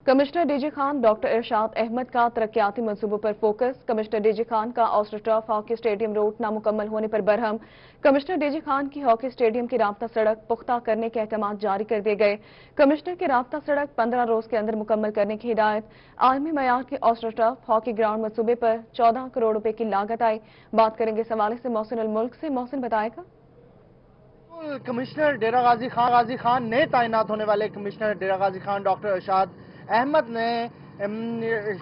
Commissioner DG Khan doctor इरशाद अहमद का तरक्याती मंसूबों पर focus. Commissioner DG Khan का ऑस्ट्रोटर्फ हॉकी स्टेडियम रोड नामुकम्मल होने पर बरहम। कमिश्नर डीजी खान की हॉकी स्टेडियम की राब्ता सड़क पुख्ता करने के अहकाम जारी कर दिए गए। कमिश्नर की राब्ता सड़क 15 रोज के अंदर मुकम्मल करने की हिदायत। आलमी मयार के ऑस्ट्रोटर्फ हॉकी ग्राउंड मंसूबे पर 14 करोड़ रुपए की लागत आई। बात करेंगे इस हवाले से मोहसिन अल मुल्क से। मोहसिन बताएगा। कमिश्नर डेरा गाजी खान ने तैनात होने वाले कमिश्नर डेरा गाजी खान डॉक्टर इरशाद अहमद ने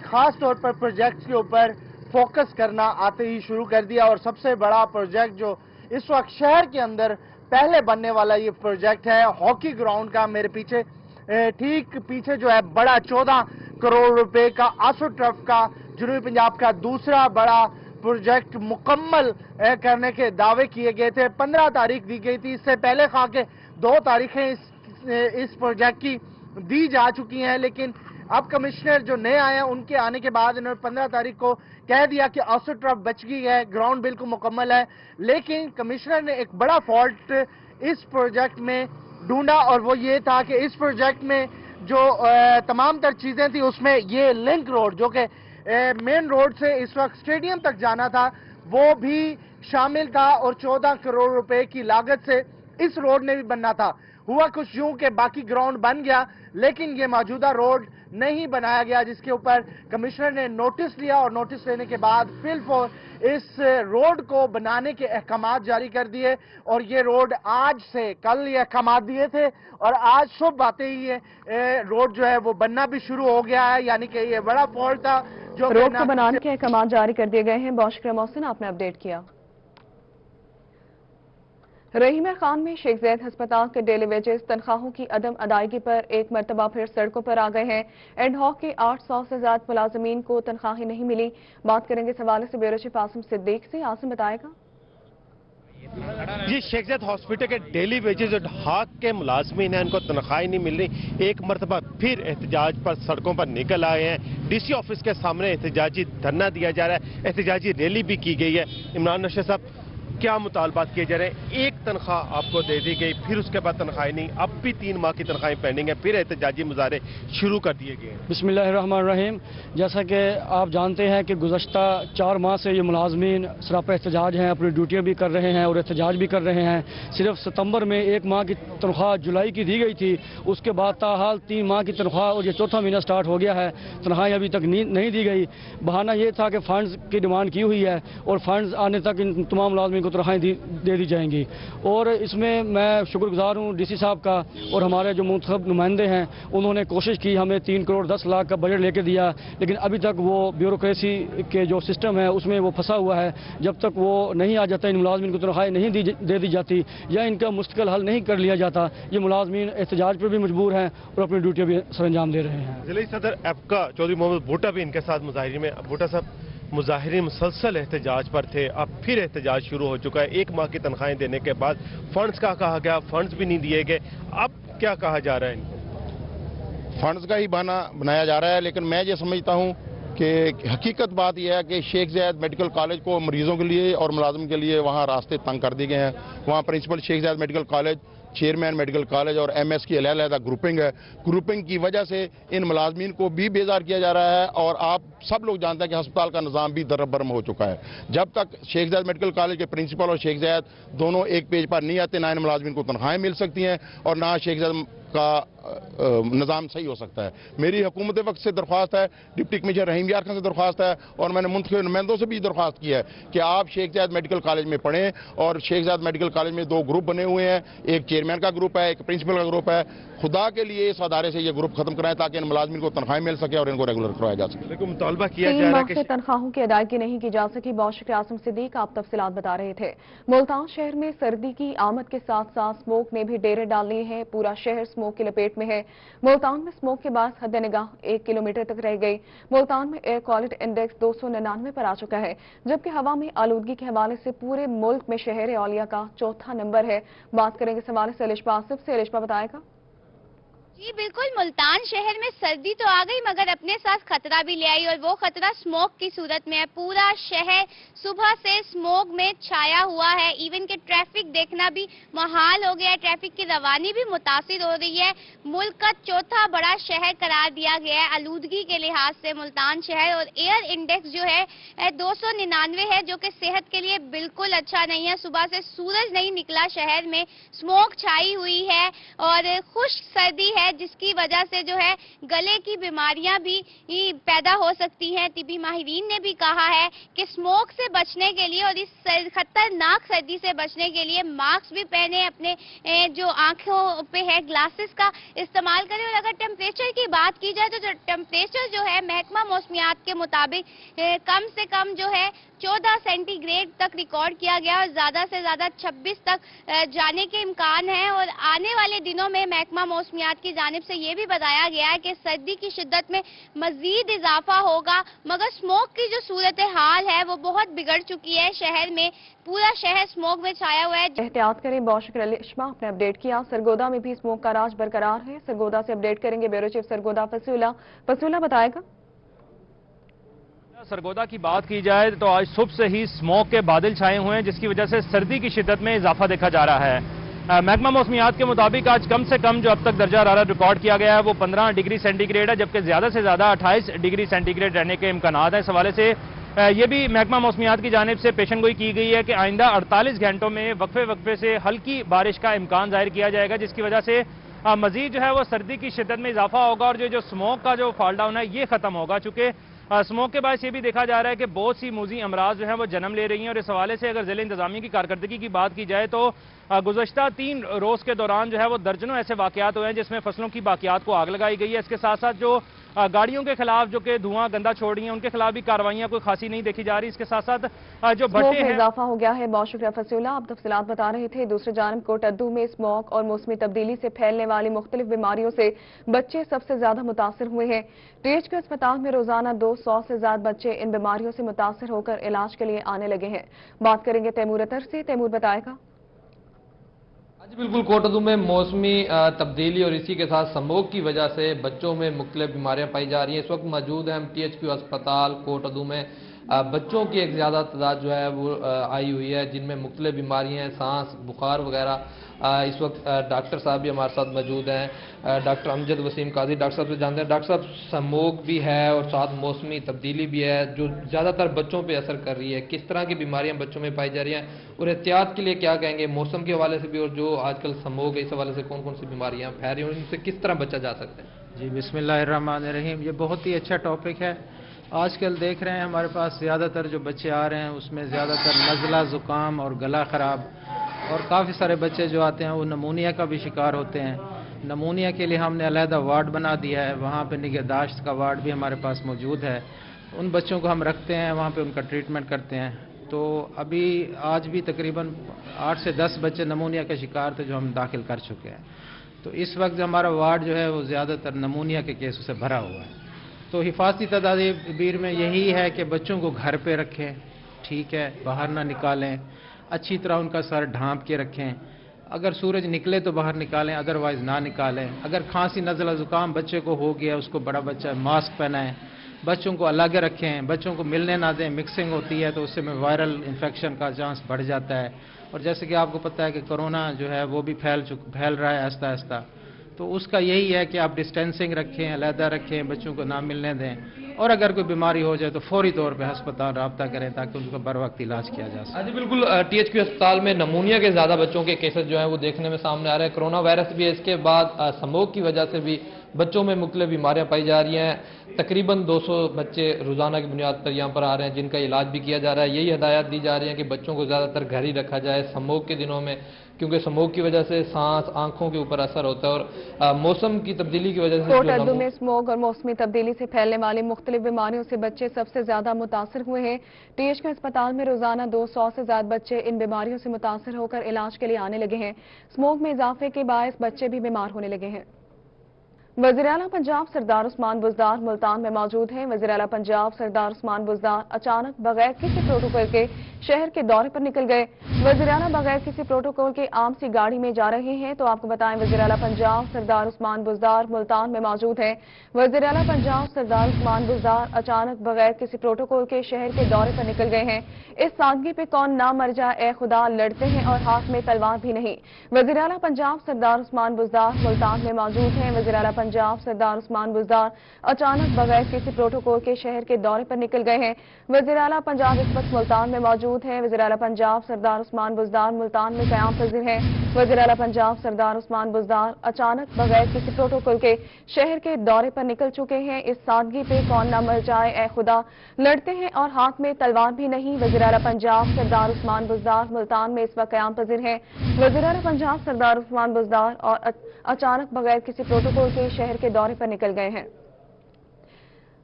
खास तौर पर प्रोजेक्ट के ऊपर फोकस करना आते ही शुरू कर दिया और सबसे बड़ा प्रोजेक्ट जो इस वक्त शहर के अंदर पहले बनने वाला ये प्रोजेक्ट है हॉकी ग्राउंड का। मेरे पीछे ठीक पीछे जो है बड़ा 14 करोड़ रुपए का आसोटर्फ का जनूबी पंजाब का दूसरा बड़ा प्रोजेक्ट मुकम्मल करने के दावे किए गए थे। 15 तारीख दी गई थी। इससे पहले खा के 2 तारीखें इस प्रोजेक्ट की दी जा चुकी हैं, लेकिन अब कमिश्नर जो नए आए हैं उनके आने के बाद इन्होंने 15 तारीख को कह दिया कि ऑस्ट्रोटर्फ बच गई है, ग्राउंड बिल्कुल मुकम्मल है। लेकिन कमिश्नर ने एक बड़ा फॉल्ट इस प्रोजेक्ट में ढूंढा और वो ये था कि इस प्रोजेक्ट में जो तमाम तर चीजें थी उसमें ये लिंक रोड जो कि मेन रोड से इस वक्त स्टेडियम तक जाना था वो भी शामिल था और 14 करोड़ रुपए की लागत से इस रोड ने भी बनना था। हुआ कुछ यूं कि बाकी ग्राउंड बन गया लेकिन ये मौजूदा रोड नहीं बनाया गया, जिसके ऊपर कमिश्नर ने नोटिस लिया और नोटिस लेने के बाद फिलफौर इस रोड को बनाने के अहकाम जारी कर दिए और ये रोड आज से कल ये अहकाम दिए थे और आज सुबह आते ही ये रोड जो है वो बनना भी शुरू हो गया है। यानी कि ये बड़ा फॉल्ट था जो रोड को बनाने के अहकाम जारी कर दिए गए हैं। बहुत शुक्रिया मोहसिन, आपने अपडेट किया। रहीम खान में शेख ज़ैद हस्पताल के डेली वेजेस तनख्वाहों की अदम अदायगी पर एक मरतबा फिर सड़कों पर आ गए हैं। एडहॉक के 800 से ज्यादा मुलाजमीन को तनख्वाहें नहीं मिली। बात करेंगे इस हवाले से ब्यूरो चीफ आसिम सिद्दीक से। आसिम बताएगा। जी, शेख ज़ैद हॉस्पिटल के डेली वेजेस जो ढाक के मुलाजमीन हैं उनको तनख्वाही नहीं मिल रही। एक मरतबा फिर एहतजाज पर सड़कों पर निकल आए हैं। डीसी ऑफिस के सामने एहतजाजी धरना दिया जा रहा है, एहतजाजी रैली भी की गई है। इमरान नशीद साहब, क्या मुतालबात किए जा रहे हैं? एक तनख्वाह आपको दे दी गई, फिर उसके बाद तनख्वाही नहीं, अब भी 3 माह की तनख्वाही पेंडिंग है, फिर एहतजाजी मुजाहरे शुरू कर दिए गए हैं। बिस्मिल्लाहिर्रहमानिर्रहीम। जैसा कि आप जानते हैं कि गुज़श्ता 4 माह से ये मुलाजमीन सरापा एहतजाज हैं, अपनी ड्यूटियाँ भी कर रहे हैं और एहतजाज भी कर रहे हैं। सिर्फ सितंबर में 1 माह की तनख्वाह जुलाई की दी गई थी, उसके बाद ताहाल 3 माह की तनख्वाह और ये 4था महीना स्टार्ट हो गया है, तनख्वाही अभी तक नहीं दी गई। बहाना ये था कि फ़ंड्स की डिमांड की हुई है और फंड्स आने तक इन तमाम मुलाजमीन को तनख्वाहें दे दी जाएंगी। और इसमें मैं शुक्रगुजार हूँ डीसी साहब का और हमारे जो मुंतखब नुमाइंदे हैं उन्होंने कोशिश की, हमें 3 करोड़ 10 लाख का बजट लेके दिया, लेकिन अभी तक वो ब्यूरोक्रेसी के जो सिस्टम है उसमें वो फंसा हुआ है। जब तक वो नहीं आ जाता, इन मुलाजमीन को तनख्वाहें नहीं दे दी जाती या इनका मुस्तकिल हल नहीं कर लिया जाता, ये मुलाजमीन एहतजाज पर भी मजबूर हैं और अपनी ड्यूटियाँ भी सरंजाम दे रहे हैं। जिला सदर एपका चौधरी मोहम्मद भुट्टा भी इनके साथ मुजाहिरीन में। भुट्टा साहब, मुजाहिरीन मुसलसल एहतजाज पर थे, अब फिर एहतजाज शुरू हो चुका है। 1 माह की तनख्वाहें देने के बाद फंड्स का कहा गया, फंड्स भी नहीं दिए गए, अब क्या कहा जा रहा है इनको? फंड्स का ही बहाना बनाया जा रहा है, लेकिन मैं ये समझता हूँ कि हकीकत बात यह है कि शेख ज़ैद मेडिकल कॉलेज को मरीजों के लिए और मुलाजिम के लिए वहाँ रास्ते तंग कर दिए गए हैं। वहाँ principal Sheikh Zayed medical college, chairman medical college और एमएस की अलग-अलग ग्रुपिंग है। ग्रुपिंग की वजह से इन मुलाजमीन को भी बेजार किया जा रहा है और आप सब लोग जानते हैं कि अस्पताल का निज़ाम भी दरबरम हो चुका है। जब तक शेख ज़ैद मेडिकल कॉलेज के प्रिंसिपल और शेख ज़ैद दोनों एक पेज पर नहीं आते, ना इन मुलाजमीन को तनख्वाहें मिल सकती हैं और ना शेख ज़ैद का निज़ाम सही हो सकता है। मेरी हुकूमत वक्त से दरख्वास्त है, डिप्टी कमिश्नर रहीम यार खान से दरख्वास्त है और मैंने मुंतखब नुमाइंदों से भी दरख्वास्त की है कि आप शेख ज़ैद मेडिकल कॉलेज में पढ़ें। और शेख ज़ैद मेडिकल कॉलेज में 2 ग्रुप बने हुए हैं, एक चेयरमैन का ग्रुप है, एक प्रिंसिपल का ग्रुप है। खुदा के लिए इस अदारे से ये ग्रुप खत्म कराएं ताकि इन मुलाजमीन को तनख्वाहें मिल सके और इनको रेगुलर करवाया जा सके। लेकिन मुतालबा किया जा रहा है कि तनख्वाहों की अदायगी नहीं की जा सकी। बहुत शुक्रिया आसिम सिद्दीक, आप तफसीलात बता रहे थे। मुल्तान शहर में सर्दी की आमद के साथ साथ स्मोक ने भी डेरे डाल लिए हैं। पूरा शहर स्मोक की लपेट में है। मुल्तान में स्मोक के बाद हद निगाह 1 किलोमीटर तक रह गई। मुल्तान में एयर क्वालिटी इंडेक्स 299 पर आ चुका है, जबकि हवा में आलूदगी के हवाले से पूरे मुल्क में शहर औलिया का 4था नंबर है। बात करेंगे इस हवाले से अलिशा आसिफ से। अलिशा बताएगा। जी बिल्कुल, मुल्तान शहर में सर्दी तो आ गई मगर अपने साथ खतरा भी ले आई, और वो खतरा स्मोक की सूरत में है। पूरा शहर सुबह से स्मोक में छाया हुआ है। इवन के ट्रैफिक देखना भी मुहाल हो गया है, ट्रैफिक की रवानी भी मुतासिर हो रही है। मुल्क का चौथा बड़ा शहर करार दिया गया है आलूदगी के लिहाज से मुल्तान शहर, और एयर इंडेक्स जो है 299 है, जो कि सेहत के लिए बिल्कुल अच्छा नहीं है। सुबह से सूरज नहीं निकला, शहर में स्मोक छाई हुई है और खुश्क सर्दी है, जिसकी वजह से जो है गले की बीमारियां भी पैदा हो सकती हैं। तिबी माहिरीन ने भी कहा है कि स्मोक से बचने के लिए और इस खतरनाक सर्दी से बचने के लिए मास्क भी पहने, अपने जो आंखों पे है ग्लासेस का इस्तेमाल करें। और अगर टेम्परेचर की बात की जाए तो टेम्परेचर जो है महकमा मौसमियात के मुताबिक कम से कम जो है 14 सेंटीग्रेड तक रिकॉर्ड किया गया और ज्यादा से ज्यादा 26 तक जाने के इम्कान है। और आने वाले दिनों में महकमा मौसमियात की जानिब से ये भी बताया गया है कि सर्दी की शिद्दत में मजीद इजाफा होगा, मगर स्मोक की जो सूरत हाल है वो बहुत बिगड़ चुकी है। शहर में पूरा शहर स्मोक में छाया हुआ है। एहतियात करें। बहुत शुक्रिया लिश्मा, आपने अपडेट किया। सरगोदा में भी स्मोक का राज बरकरार है। सरगोदा से अपडेट करेंगे ब्यूरो चीफ सरगोदा फसूला बताएगा। सरगोदा की बात की जाए तो आज सुबह से ही स्मोक के बादल छाए हुए हैं, जिसकी वजह से सर्दी की शिद्दत में इजाफा देखा जा रहा है। महकमा मौसमियात के मुताबिक आज कम से कम जो अब तक दर्जा हरारत रिकॉर्ड किया गया है वो 15 डिग्री सेंटीग्रेड है, जबकि ज्यादा से ज्यादा 28 डिग्री सेंटीग्रेड रहने के इम्कान है। इस हवाले से ये भी महकमा मौसमियात की जानिब से पेशनगोई की गई है कि आइंदा 48 घंटों में वक्फे से हल्की बारिश का इम्कान जाहिर किया जाएगा, जिसकी वजह से मजीद जो है वो सर्दी की शिद्दत में इजाफा होगा और जो स्मोक का जो फॉल डाउन है ये खत्म होगा। चूंकि स्मोक के बाद ये भी देखा जा रहा है कि बहुत सी मूजी अमराज जो है वो जन्म ले रही हैं, और इस हवाले से अगर जिले इंतजामिया की कारकर्दगी की बात की जाए तो गुज़श्ता 3 रोज के दौरान जो है वो दर्जनों ऐसे वाकयात हुए हैं जिसमें फसलों की बाकियात को आग लगाई गई है। इसके साथ साथ जो गाड़ियों के खिलाफ जो कि धुआं गंदा छोड़ रही हैं उनके खिलाफ भी कार्रवाइयां कोई खासी नहीं देखी जा रही। इसके साथ साथ जो भट्टे हैं इजाफा हो गया है। बहुत शुक्रिया फसूला, आप तफसीलात बता रहे थे। दूसरी जानब कोटद्दू में स्मोक और मौसमी तब्दीली से फैलने वाली मुख्तलिफ बीमारियों से बच्चे सबसे ज्यादा मुतासर हुए हैं। टीएचक्यू अस्पताल में रोजाना 200 से ज्यादा बच्चे इन बीमारियों से मुतासर होकर इलाज के लिए आने लगे हैं। बात करेंगे तैमूर अतर से। तैमूर बताएगा। जी बिल्कुल, कोटद्दू में मौसमी तब्दीली और इसी के साथ स्मोक की वजह से बच्चों में मुख्तलिफ बीमारियां पाई जा रही हैं। इस वक्त मौजूद हैं हम टीएचक्यू अस्पताल कोटद्दू में। बच्चों की एक ज़्यादा तादाद जो है वो आई हुई है जिनमें मुख्तलिफ बीमारियां हैं, सांस, बुखार वगैरह। इस वक्त डॉक्टर साहब भी हमारे साथ मौजूद हैं, डॉक्टर अमजद वसीम काजी। डॉक्टर साहब से जानते हैं। डॉक्टर साहब, स्मोक भी है और साथ मौसमी तब्दीली भी है जो ज़्यादातर बच्चों पे असर कर रही है, किस तरह की बीमारियां बच्चों में पाई जा रही हैं और एहतियात के लिए क्या कहेंगे मौसम के हवाले से भी, और जो आजकल स्मोक है इस हवाले से कौन कौन सी बीमारियां फैल रही हैं और इनसे किस तरह बचा जा सकता है? जी बिस्मिल्लाहिर्रहमानिर्रहीम। ये बहुत ही अच्छा टॉपिक है। आजकल देख रहे हैं हमारे पास ज़्यादातर जो बच्चे आ रहे हैं उसमें ज़्यादातर नज़ला, ज़ुकाम और गला ख़राब, और काफ़ी सारे बच्चे जो आते हैं वो नमूनिया का भी शिकार होते हैं। नमूनिया के लिए हमने अलहदा वार्ड बना दिया है, वहाँ पे निगहदाश्त का वार्ड भी हमारे पास मौजूद है। उन बच्चों को हम रखते हैं, वहाँ पे उनका ट्रीटमेंट करते हैं। तो अभी आज भी तकरीबन 8 से 10 बच्चे नमूनिया के शिकार थे जो हम दाखिल कर चुके हैं। तो इस वक्त हमारा वार्ड जो है वो ज़्यादातर नमूनिया के केसों से भरा हुआ है। तो हिफाजती तदाबीर में यही है कि बच्चों को घर पे रखें, ठीक है, बाहर ना निकालें, अच्छी तरह उनका सर ढांप के रखें। अगर सूरज निकले तो बाहर निकालें, अदरवाइज़ ना निकालें। अगर खांसी, नज़ला, ज़ुकाम बच्चे को हो गया, उसको बड़ा बच्चा मास्क पहनाएं, बच्चों को अलग रखें, बच्चों को मिलने ना दें। मिक्सिंग होती है तो उससे में वायरल इन्फेक्शन का चांस बढ़ जाता है। और जैसे कि आपको पता है कि कोरोना जो है वो भी फैल रहा है आहिस्ता आहिस्ता। तो उसका यही है कि आप डिस्टेंसिंग रखें, अलहदा रखें, बच्चों को ना मिलने दें, और अगर कोई बीमारी हो जाए तो फौरी तौर पे अस्पताल रब्ता करें ताकि उनको बर वक्त इलाज किया जा सके। जी बिल्कुल, टीएचक्यू अस्पताल में नमूनिया के ज़्यादा बच्चों के केसेस जो हैं वो देखने में सामने आ रहे हैं। कोरोना वायरस भी है, इसके बाद स्मोक की वजह से भी बच्चों में मुख्तलिफ बीमारियां पाई जा रही हैं। तकरीबन 200 बच्चे रोज़ाना की बुनियाद पर यहाँ पर आ रहे हैं जिनका इलाज भी किया जा रहा है। यही हिदायत दी जा रही है कि बच्चों को ज़्यादातर घर ही रखा जाए स्मोक के दिनों में, क्योंकि स्मोक की वजह से सांस, आंखों के ऊपर असर होता है और मौसम की तब्दीली की वजह से कोटद्दू में स्मोक और मौसमी तब्दीली से फैलने वाली मुख्तलिफ बीमारियों से बच्चे सबसे ज्यादा मुतासर हुए हैं। टीएचक्यू अस्पताल में रोजाना 200 से ज्यादा बच्चे इन बीमारियों से मुतासर होकर इलाज के लिए आने लगे हैं। स्मोक में इजाफे के बायस बच्चे भी बीमार होने लगे हैं। वज़ीर आला पंजाब सरदार उस्मान बुज़दार मुल्तान में मौजूद हैं। वज़ीर आला पंजाब सरदार उस्मान बुज़दार अचानक बगैर किसी प्रोटोकॉल के शहर के दौरे पर निकल गए। वज़ीर आला बगैर किसी प्रोटोकॉल के आम सी गाड़ी में जा रहे हैं, तो आपको बताएं वज़ीर आला पंजाब सरदार उस्मान बुज़दार मुल्तान में मौजूद हैं। वज़ीर आला पंजाब सरदार उस्मान बुज़दार अचानक बगैर किसी प्रोटोकॉल के शहर के दौरे पर निकल गए हैं। इस सादगी पे कौन ना मर जाए ए खुदा, लड़ते हैं और हाथ में तलवार भी नहीं। वज़ीर आला पंजाब सरदार उस्मान बुज़दार मुल्तान में मौजूद हैं। वज़ीर आला पंजाब सरदार उस्मान बुज़दार अचानक बगैर किसी प्रोटोकॉल के शहर के दौरे पर निकल गए हैं। वज़ीर आला पंजाब इस वक्त मुल्तान में मौजूद हैं। वज़ीर आला पंजाब सरदार उस्मान बुज़दार मुल्तान में क़याम पज़ीर हैं। वज़ीर आला पंजाब सरदार उस्मान बुज़दार अचानक बगैर किसी प्रोटोकॉल के शहर के दौरे पर निकल चुके हैं। इस सादगी पे कौन ना मर जाए ए खुदा, लड़ते हैं और हाथ में तलवार भी नहीं। वज़ीर आला पंजाब सरदार उस्मान बुज़दार मुल्तान में इस वक्त क़याम पज़ीर हैं। वज़ीर आला पंजाब सरदार उस्मान बुज़दार और अचानक बगैर किसी प्रोटोकॉल के शहर के दौरे पर निकल गए हैं।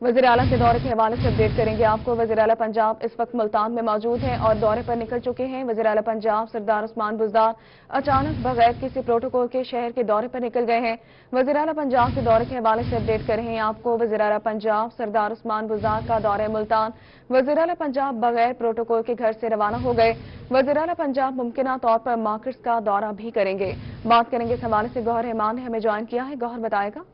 वज़ीर आला के दौरे के हवाले से अपडेट करेंगे आपको। वज़ीर आला पंजाब इस वक्त मुल्तान में मौजूद हैं और दौरे पर निकल चुके हैं। वज़ीर आला पंजाब सरदार उस्मान बुज़दार अचानक बगैर किसी प्रोटोकॉल के शहर के दौरे पर निकल गए हैं। वज़ीर आला पंजाब के दौरे के हवाले से अपडेट कर रहे हैं आपको। वज़ीर आला पंजाब सरदार उस्मान बुज़दार का दौरे मुल्तान। वज़ीर आला पंजाब बगैर प्रोटोकॉल के घर से रवाना हो गए। वज़ीर आला पंजाब मुमकिना तौर पर मार्केट्स का दौरा भी करेंगे। बात करेंगे इस हवाले से गौहर रहमान ने हमें ज्वाइन किया है। गौहर बताएगा।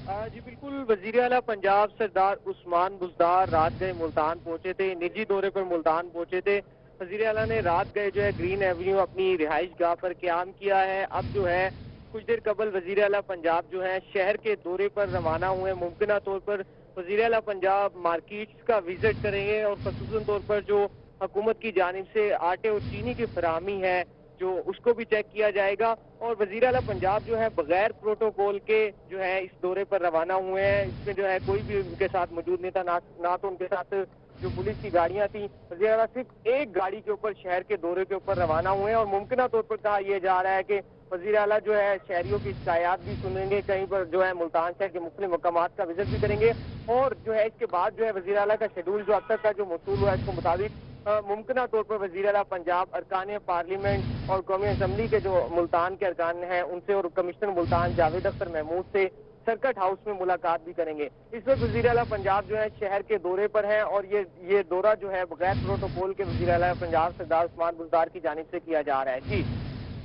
जी बिल्कुल, वज़ीर आला पंजाब सरदार उस्मान बुज़दार रात गए मुल्तान पहुंचे थे, निजी दौरे पर मुल्तान पहुंचे थे। वज़ीर आला ने रात गए जो है ग्रीन एवेन्यू अपनी रिहाइश गाह पर क़याम किया है। अब जो है कुछ देर कबल वज़ीर आला पंजाब जो है शहर के दौरे पर रवाना हुए। मुमकिना तौर पर वज़ीर आला पंजाब मार्केट्स का विजिट करेंगे और ख़ुसूसन तौर पर जो हुकूमत की जानिब से आटे और चीनी की फराहमी है जो उसको भी चेक किया जाएगा। और वज़ीर आला पंजाब जो है बगैर प्रोटोकॉल के जो है इस दौरे पर रवाना हुए हैं। इसमें जो है कोई भी उनके साथ मौजूद नहीं था, ना तो उनके साथ जो पुलिस की गाड़ियां थी। वज़ीर आला सिर्फ एक गाड़ी के ऊपर शहर के दौरे के ऊपर रवाना हुए हैं और मुमकिना तौर पर कहा यह जा रहा है कि वज़ीर आला जो है शहरियों की शिकायत भी सुनेंगे, कहीं पर जो है मुल्तान शहर के मुख्तलिफ मकामात का विजिट भी करेंगे। और जो है इसके बाद जो है वज़ीर आला का शेड्यूल जो अब तक का जो मौसूल हुआ है इसके मुताबिक मुमकिना तौर पर वज़ीर आला पंजाब अरकान पार्लियामेंट और कौमी असम्बली के जो मुल्तान के अरकान हैं उनसे और कमिश्नर मुल्तान जावेद अख्तर महमूद से सर्किट हाउस में मुलाकात भी करेंगे। इस वक्त वज़ीर आला पंजाब जो है शहर के दौरे पर हैं और ये दौरा जो है बगैर प्रोटोकॉल के वज़ीर आला पंजाब सरदार उस्मान बुज़दार की जानिब से किया जा रहा है। जी,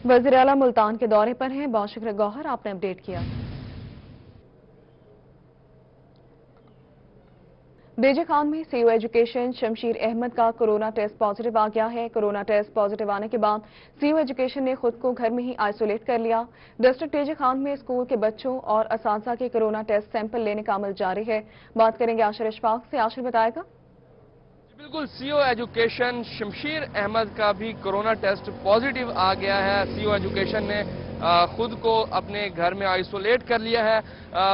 वज़ीर आला मुल्तान के दौरे पर हैं। बहुत शुक्रिया गौहर, आपने अपडेट किया। डीजे खान में सीईओ एजुकेशन शमशीर अहमद का कोरोना टेस्ट पॉजिटिव आ गया है। कोरोना टेस्ट पॉजिटिव आने के बाद सीईओ एजुकेशन ने खुद को घर में ही आइसोलेट कर लिया। डिस्ट्रिक्ट डीजे खान में स्कूल के बच्चों और असातिज़ा के कोरोना टेस्ट सैंपल लेने का अमल जारी है। बात करेंगे आशिर इशफाक से। आशिर बताएगा। बिल्कुल, सीईओ एजुकेशन शमशीर अहमद का भी कोरोना टेस्ट पॉजिटिव आ गया है। सीईओ एजुकेशन ने खुद को अपने घर में आइसोलेट कर लिया है।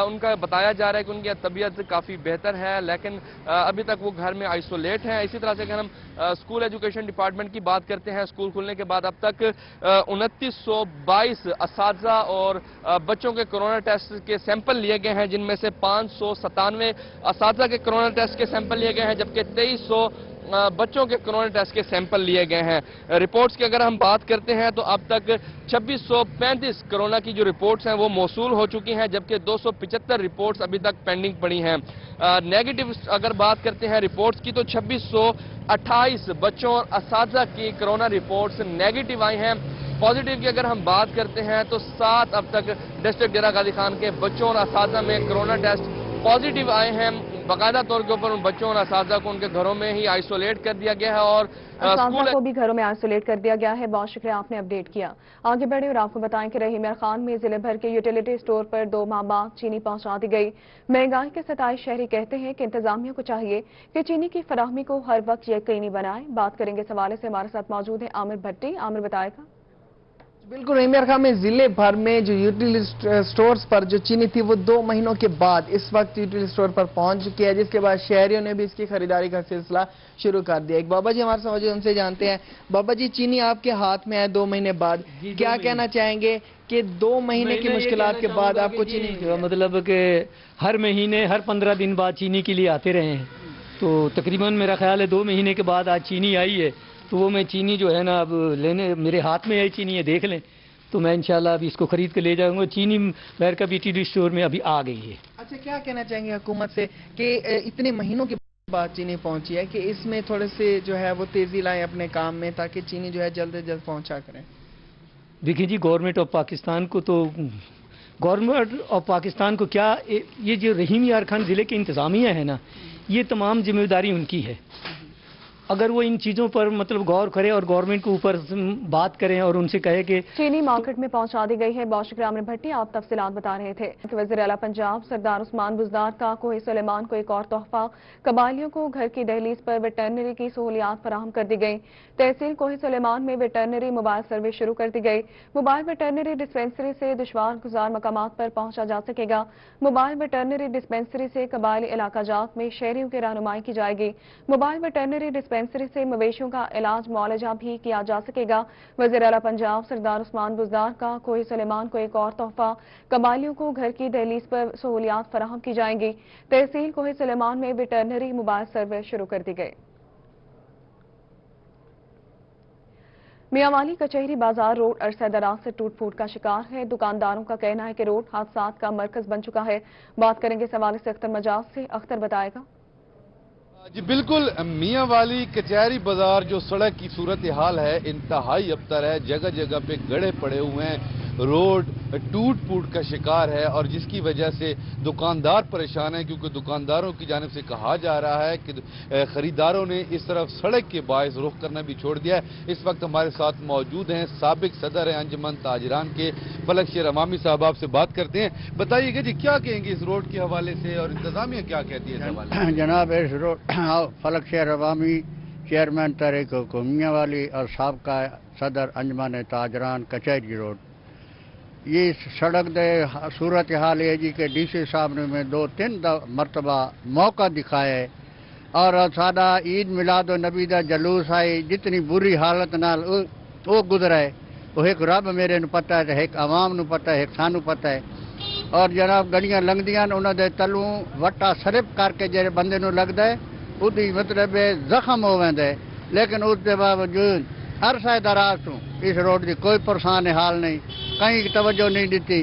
उनका बताया जा रहा है कि उनकी तबीयत काफ़ी बेहतर है, लेकिन अभी तक वो घर में आइसोलेट हैं। इसी तरह से अगर हम स्कूल एजुकेशन डिपार्टमेंट की बात करते हैं, स्कूल खुलने के बाद अब तक 2922 असातिज़ा और बच्चों के कोरोना टेस्ट के सैंपल लिए गए हैं, जिनमें से 597 असातिज़ा के कोरोना टेस्ट के सैंपल लिए गए हैं, जबकि 2300 बच्चों के कोरोना टेस्ट के सैंपल लिए गए हैं। रिपोर्ट्स की अगर हम बात करते हैं तो अब तक 2635 कोरोना की जो रिपोर्ट्स हैं वो मौसूल हो चुकी हैं, जबकि 275 रिपोर्ट्स अभी तक पेंडिंग पड़ी हैं। नेगेटिव अगर बात करते हैं रिपोर्ट्स की तो 2628 बच्चों और असातिज़ा की कोरोना रिपोर्ट्स नेगेटिव आई हैं। पॉजिटिव की अगर हम बात करते हैं तो 7 अब तक डिस्ट्रिक्ट डेरा गाजी खान के बच्चों और असातिज़ा में कोरोना टेस्ट पॉजिटिव आए हैं। बाकायदा तौर के ऊपर उन बच्चों और असातिज़ा को उनके घरों में ही आइसोलेट कर दिया गया है और असातिज़ा को भी घरों में आइसोलेट कर दिया गया है। बहुत शुक्रिया, आपने अपडेट किया। आगे बढ़े और आपको बताएं कि रहीम खान में जिले भर के यूटिलिटी स्टोर पर 2 माह बाद चीनी पहुंचा दी गई। महंगाई के सताए शहरी कहते हैं कि इंतजामिया को चाहिए कि चीनी की फराहमी को हर वक्त यकीनी बनाए। बात करेंगे इस हवाले से, हमारे साथ मौजूद है आमिर भट्टी। आमिर बताएगा। बिल्कुल, रहीम खान में जिले भर में जो यूटिलिटी स्टोर्स पर जो चीनी थी वो 2 महीनों के बाद इस वक्त यूटिलिटी स्टोर पर पहुंच चुकी है, जिसके बाद शहरियों ने भी इसकी खरीदारी का सिलसिला शुरू कर दिया। एक बाबा जी हमारे साथ मौजूद, उनसे जानते हैं। बाबा जी, चीनी आपके हाथ में है 2 महीने बाद, क्या कहना चाहेंगे कि 2 महीने की मुश्किलात के बाद आपको चीनी, मतलब कि हर महीने हर 15 दिन बाद चीनी के लिए आते रहे हैं, तो तकरीबन मेरा ख्याल है 2 महीने के बाद आज चीनी आई है, तो वो मैं चीनी जो है ना अब लेने मेरे हाथ में है चीनी है, देख लें। تو میں انشاءاللہ ابھی اس کو خرید کے لے جاؤں گا. چینی بہر کا بھی TD اسٹور میں ابھی آ گئی ہے. اچھا کیا کہنا چاہیں گے حکومت سے کہ اتنے مہینوں کے بعد چینی پہنچی ہے کہ اس میں تھوڑے سے جو ہے وہ تیزی لائیں اپنے کام میں تاکہ چینی جو ہے جلد از جلد پہنچا کریں؟ دیکھیں جی گورنمنٹ آف پاکستان کو تو گورنمنٹ آف پاکستان کو کیا یہ جو رحیم یار خان ضلع کے انتظامیہ ہے نا یہ تمام ذمہ داری ان کی ہے. اگر وہ ان چیزوں پر مطلب غور کرے اور گورنمنٹ کے اوپر بات کریں اور ان سے کہے کہ چینی مارکیٹ میں پہنچا دی گئی ہے. بہت شکریہ عامر بھٹی, آپ تفصیلات بتا رہے تھے. وزیر اعلیٰ پنجاب سردار عثمان بزدار کا کوہ سلیمان کو ایک اور تحفہ, قبائلیوں کو گھر کی دہلیز پر ویٹرنری کی سہولیات فراہم کر دی گئی. تحصیل کوہ سلیمان میں ویٹرنری موبائل سروس شروع کر دی گئی. موبائل ویٹرنری ڈسپینسری سے دشوار گزار مقامات پر پہنچا جا سکے گا. موبائل ویٹرنری ڈسپینسری سے قبائلی علاقہ جات میں شہریوں کی رہنمائی کی جائے گی. موبائل ویٹرنری ڈسپینسری سے مویشیوں کا علاج معالجہ بھی کیا جا سکے گا. وزیر اعلیٰ پنجاب سردار عثمان بزدار کا کوہ سلیمان کو ایک اور تحفہ, قبائلیوں کو گھر کی دہلیز پر سہولیات فراہم کی جائیں گی. تحصیل کوہ سلیمان میں ویٹرنری موبائل سروس شروع کر دی گئی. میاں والی کچہری بازار روڈ عرصہ دراز سے ٹوٹ پھوٹ کا شکار ہے. دکانداروں کا کہنا ہے کہ روڈ حادثات کا مرکز بن چکا ہے. بات کریں گے اس حوالے سے اختر مجاز سے. اختر بتائے گا. جی بالکل, میاں والی کچہری بازار جو سڑک کی صورتحال ہے انتہائی ابتر ہے. جگہ جگہ پہ گڑھے پڑے ہوئے ہیں, روڈ ٹوٹ پھوٹ کا شکار ہے اور جس کی وجہ سے دکاندار پریشان ہیں کیونکہ دکانداروں کی جانب سے کہا جا رہا ہے کہ خریداروں نے اس طرف سڑک کے باعث رخ کرنا بھی چھوڑ دیا ہے. اس وقت ہمارے ساتھ موجود ہیں سابق صدر ہیں انجمن تاجران کے فلک شیر عوامی صاحب, آپ سے بات کرتے ہیں. بتائیے گا جی کیا کہیں گے اس روڈ کے حوالے سے اور انتظامیہ کیا کہتی ہے اس حوالے سے؟ جناب اس روڈ فلک شیر عوامی چیئرمین تحریک میاں والی اور سابقہ صدر انجمن تاجران کچہری روڈ, یہ سڑک دے صورتحال ہے جی کہ DC صاحب نے میں 2-3 مرتبہ موقع دکھائے اور سادہ عید میلاد النبی دا جلوس آئی جتنی بری حالت نال وہ گزرا ہے وہ ایک رب میرے نو پتہ ہے, ایک عوام نو پتہ ہے, ایک سانو پتہ ہے. اور جناب گلیاں لنگدیاں انہوں دے تلوں وٹا سرپ کر کے جڑے بندے نو لگدا ہے اودی مطلب زخم ہو ویندا ہے. لیکن اس دے باوجود عرصہ دراز تو اس روڈ دی کوئی پرسان حال نہیں, کہیں توجہ نہیں دیتی.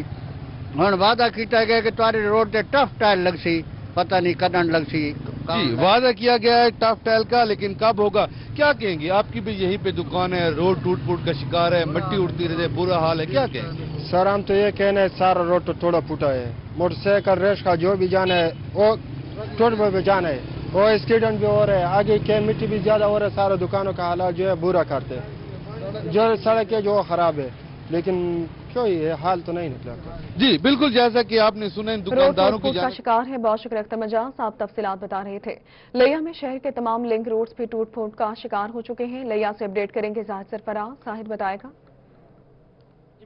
ہن وعدہ کیتا گیا کہ تمہاری روڈ تے ٹف ٹائل لگ سی, پتہ نہیں کدن لگ سی. جی وعدہ کیا گیا ہے ٹف ٹائل کا, لیکن کب ہوگا کیا کہیں گے؟ آپ کی بھی یہیں پہ دکان ہے, روڈ ٹوٹ پھوٹ کا شکار ہے, مٹی اڑتی رہتی ہے, برا حال ہے, کیا کہیں گے؟ سر ہم تو یہ کہنا ہے سارا روڈ تو تھوڑا پھوٹا ہے. موٹر سائیکل ریس کا جو بھی جانا ہے وہ ٹوٹ پہ بھی جانا ہے, وہ ایکسیڈنٹ بھی ہو رہا ہے. آگے کے مٹی بھی زیادہ ہو رہا ہے, سارا دکانوں کا حالات جو ہے برا کرتے ہیں. جو سڑک ہے جو خراب ہے لیکن کیوں یہ حال تو نہیں نکلا. جی بالکل, جیسا کہ آپ نے سنا دکانداروں کی کا شکار ہے. بہت شکریہ اختر مجاز, آپ تفصیلات بتا رہے تھے. لیا میں شہر کے تمام لنک روڈز بھی ٹوٹ پھوٹ کا شکار ہو چکے ہیں. لیا سے اپڈیٹ کریں گے زاہد سرفراز. زاہد بتائے گا.